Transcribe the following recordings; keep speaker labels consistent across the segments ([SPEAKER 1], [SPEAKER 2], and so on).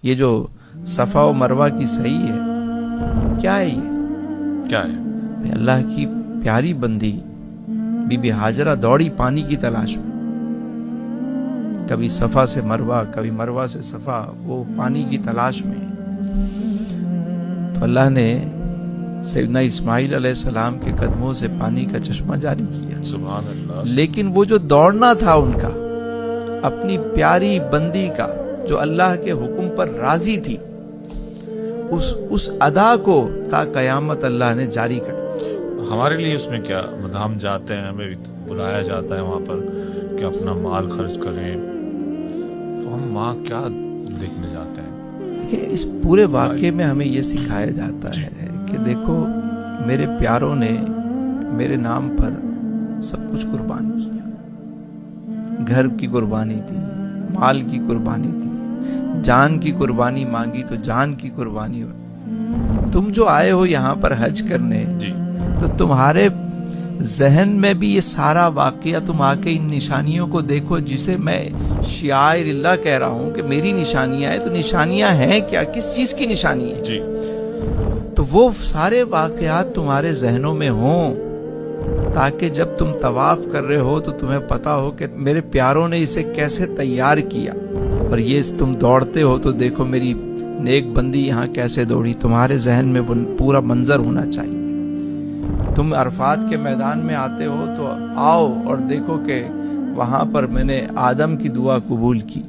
[SPEAKER 1] یہ جو صفا و مروہ کی صحیح ہے، کیا ہے یہ؟
[SPEAKER 2] کیا ہے؟
[SPEAKER 1] اللہ کی پیاری بندی بی بی ہاجرہ دوڑی پانی کی تلاش میں، کبھی صفا سے مروہ، کبھی مروہ سے صفا، وہ پانی کی تلاش میں. تو اللہ نے سیدنا اسماعیل علیہ السلام کے قدموں سے پانی کا چشمہ جاری کیا.
[SPEAKER 2] سبحان اللہ.
[SPEAKER 1] لیکن وہ جو دوڑنا تھا ان کا، اپنی پیاری بندی کا جو اللہ کے حکم پر راضی تھی، اس ادا کو تا قیامت اللہ نے جاری کر دیا.
[SPEAKER 2] ہمارے لیے اس میں کیا، ہم جاتے ہیں، ہمیں بلایا جاتا ہے وہاں پر کہ اپنا مال خرچ کریں، ہم وہاں کیا دیکھنے جاتے ہیں؟
[SPEAKER 1] دیکھیں، اس پورے واقعے میں ہمیں یہ سکھایا جاتا ہے کہ دیکھو میرے پیاروں نے میرے نام پر سب کچھ قربان کیا. گھر کی قربانی دی، مال کی قربانی دی، جان کی قربانی مانگی تو جان کی قربانی ہوئی. تم جو آئے ہو یہاں پر حج کرنے،
[SPEAKER 2] جی،
[SPEAKER 1] تو تمہارے ذہن میں بھی یہ سارا واقعہ، تم آ کے ان نشانیوں کو دیکھو جسے میں شعائر اللہ کہہ رہا ہوں کہ میری نشانیاں ہیں. تو نشانیاں ہیں کیا، کس چیز کی نشانی ہے؟
[SPEAKER 2] جی.
[SPEAKER 1] تو وہ سارے واقعات تمہارے ذہنوں میں ہوں، تاکہ جب تم طواف کر رہے ہو تو تمہیں پتا ہو کہ میرے پیاروں نے اسے کیسے تیار کیا. اور یہ تم دوڑتے ہو تو دیکھو میری نیک بندی یہاں کیسے دوڑی. تمہارے ذہن میں پورا منظر ہونا چاہیے. تم عرفات کے میدان میں آتے ہو تو آؤ اور دیکھو کہ وہاں پر میں نے آدم کی دعا قبول کی.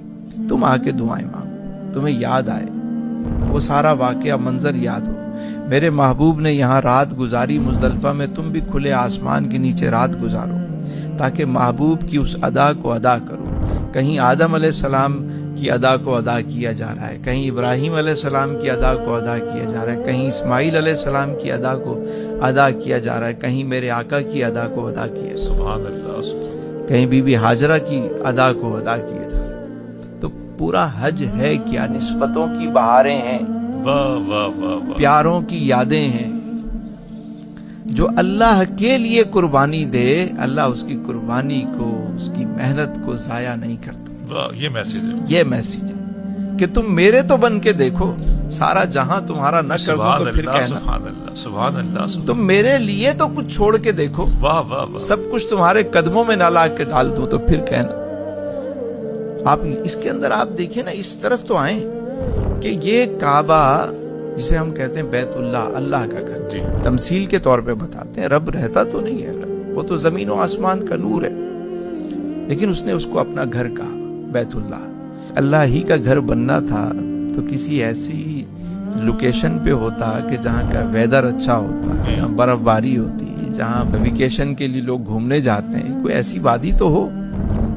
[SPEAKER 1] تم آ کے دعائیں مانگو، تمہیں یاد آئے، وہ سارا واقعہ منظر یاد ہو. میرے محبوب نے یہاں رات گزاری مزدلفہ میں، تم بھی کھلے آسمان کے نیچے رات گزارو تاکہ محبوب کی اس ادا کو ادا کرو. کہیں آدم علیہ السلام کی ادا کو ادا کیا جا رہا ہے، کہیں ابراہیم علیہ السلام کی ادا کو ادا کیا جا رہا ہے، کہیں اسماعیل علیہ السلام کی ادا کو ادا کیا جا رہا ہے، کہیں میرے آقا کی ادا کو ادا کیا جا رہا ہے،
[SPEAKER 2] سبحان اللہ.
[SPEAKER 1] کہیں بی بی ہاجرہ کی ادا کو ادا کیا جا رہا ہے. تو پورا حج ہے کیا، نسبتوں کی بہاریں ہیں،
[SPEAKER 2] واہ واہ واہ واہ.
[SPEAKER 1] پیاروں کی یادیں ہیں. جو اللہ کے لیے قربانی دے، اللہ اس کی قربانی کو، اس کی محنت کو ضائع نہیں کرتا.
[SPEAKER 2] واہ، یہ میسج ہے.
[SPEAKER 1] یہ میسج ہے کہ تم میرے تو بن کے دیکھو، سارا جہاں تمہارا نہ کر دوں تو پھر کہنا.
[SPEAKER 2] سبحان اللہ، سبحان اللہ.
[SPEAKER 1] تم میرے لیے تو کچھ چھوڑ کے دیکھو،
[SPEAKER 2] واہ واہ واہ.
[SPEAKER 1] سب کچھ تمہارے قدموں میں نہ لا کے ڈال دوں تو پھر کہنا. آپ اس کے اندر آپ دیکھیں نا، اس طرف تو آئیں کہ یہ کعبہ جسے ہم کہتے ہیں بیت اللہ، اللہ کا گھر،
[SPEAKER 2] جی.
[SPEAKER 1] تمثیل کے طور پہ بتاتے ہیں. رب رہتا تو نہیں ہے، وہ تو زمین و آسمان کا نور ہے، لیکن اس نے اس کو اپنا گھر کہا، بیت اللہ. اللہ ہی کا گھر بننا تھا تو کسی ایسی لوکیشن پہ ہوتا کہ جہاں کا ویدر اچھا ہوتا، جہاں برف باری ہوتی، جہاں ویکیشن کے لیے لوگ گھومنے جاتے ہیں. کوئی ایسی وادی تو ہو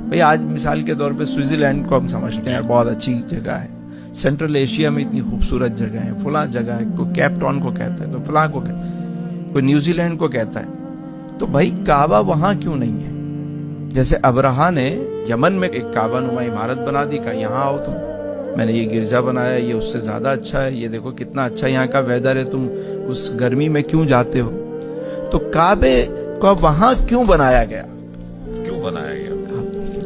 [SPEAKER 1] بھئی. آج مثال کے طور پہ سوئٹزرلینڈ کو ہم سمجھتے ہیں بہت اچھی جگہ ہے، سینٹرل ایشیا میں اتنی خوبصورت جگہ ہے، فلاں جگہ ہے، کوئی کیپ ٹاؤن کو کہتا ہے، کوئی فلاں کو کہتا ہے، کوئی نیوزی لینڈ کو کہتا ہے. تو بھائی کعبہ وہاں کیوں نہیں ہے؟ جیسے ابرہا نے یمن میں ایک کعبہ نما عمارت بنا دی، کہا یہاں آؤ تم، میں نے یہ گرجا بنایا، یہ اس سے زیادہ اچھا ہے، یہ دیکھو کتنا اچھا یہاں کا ویدر ہے، تم اس گرمی میں کیوں جاتے ہو؟ تو کعبے کو وہاں کیوں بنایا گیا؟
[SPEAKER 2] کیوں بنایا گیا؟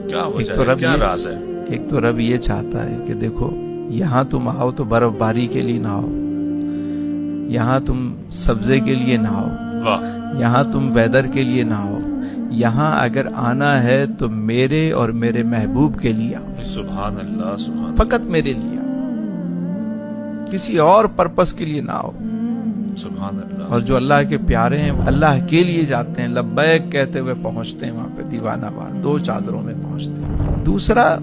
[SPEAKER 2] کیا وجہ
[SPEAKER 1] تو
[SPEAKER 2] ہے؟
[SPEAKER 1] رب
[SPEAKER 2] کیا راز ہے؟
[SPEAKER 1] ایک تو رب یہ چاہتا ہے کہ دیکھو یہاں تم آؤ تو برف باری کے لیے نہ آؤ، یہاں تم سبزے کے لیے نہ آؤ،
[SPEAKER 2] واہ.
[SPEAKER 1] یہاں تم ویدر کے لیے نہ آؤ. یہاں اگر آنا ہے تو میرے اور میرے محبوب کے لیے آؤ،
[SPEAKER 2] سبحان اللہ، سبحان
[SPEAKER 1] فقط میرے لیے آؤ، کسی اور پرپس کے لیے نہ آؤ.
[SPEAKER 2] سبحان اللہ.
[SPEAKER 1] اور جو اللہ کے پیارے ہیں اللہ کے لیے جاتے ہیں، لبیک کہتے ہوئے پہنچتے ہیں وہاں پہ دیوانہ وار، 2 چادروں میں پہنچتے ہیں. دوسرا،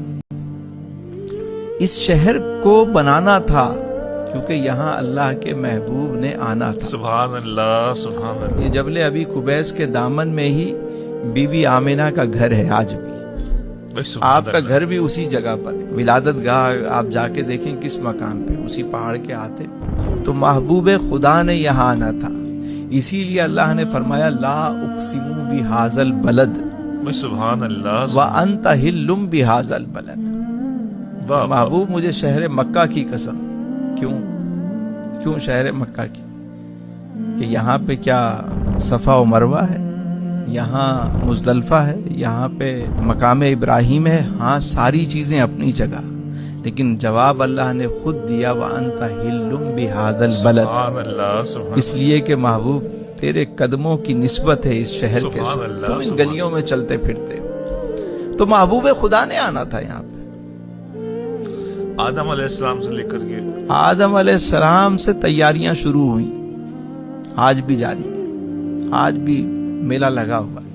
[SPEAKER 1] اس شہر کو بنانا تھا کیونکہ یہاں اللہ کے محبوب نے آنا تھا.
[SPEAKER 2] سبحان اللہ، سبحان اللہ.
[SPEAKER 1] یہ جبل ابی قبیس کے دامن میں ہی بی بی آمینہ کا گھر ہے آج بھی. آپ کا گھر بھی اسی جگہ پر ہے. ولادت گاہ آپ جا کے دیکھیں کس مقام پہ، اسی پہاڑ کے آتے. تو محبوب خدا نے یہاں آنا تھا، اسی لیے اللہ نے فرمایا لا اقسم بہذا البلد
[SPEAKER 2] سبحان اللہ،
[SPEAKER 1] وانت حل بہذا البلد. محبوب مجھے شہر مکہ کی قسم. کیوں شہر مکہ کی؟ کہ یہاں پہ کیا صفا و مروہ ہے، یہاں مزدلفہ ہے، یہاں پہ مقام ابراہیم ہے. ہاں ساری چیزیں اپنی جگہ، لیکن جواب اللہ نے خود دیا وَأَنْتَ حِلٌّ بِهَذَا الْبَلَدِ،
[SPEAKER 2] سبحان اللہ، سبحان
[SPEAKER 1] اس لیے کہ محبوب تیرے قدموں کی نسبت ہے اس شہر کے
[SPEAKER 2] سبحان
[SPEAKER 1] ساتھ،
[SPEAKER 2] اللہ،
[SPEAKER 1] تم ان
[SPEAKER 2] سبحان
[SPEAKER 1] گلیوں میں چلتے پھرتے ہو۔ تو محبوب خدا نے آنا تھا یہاں پہ۔
[SPEAKER 2] آدم علیہ السلام سے لے کر کے
[SPEAKER 1] آدم علیہ السلام سے تیاریاں شروع ہوئیں، آج بھی جاری ہیں، آج بھی میلہ لگا ہوا ہے۔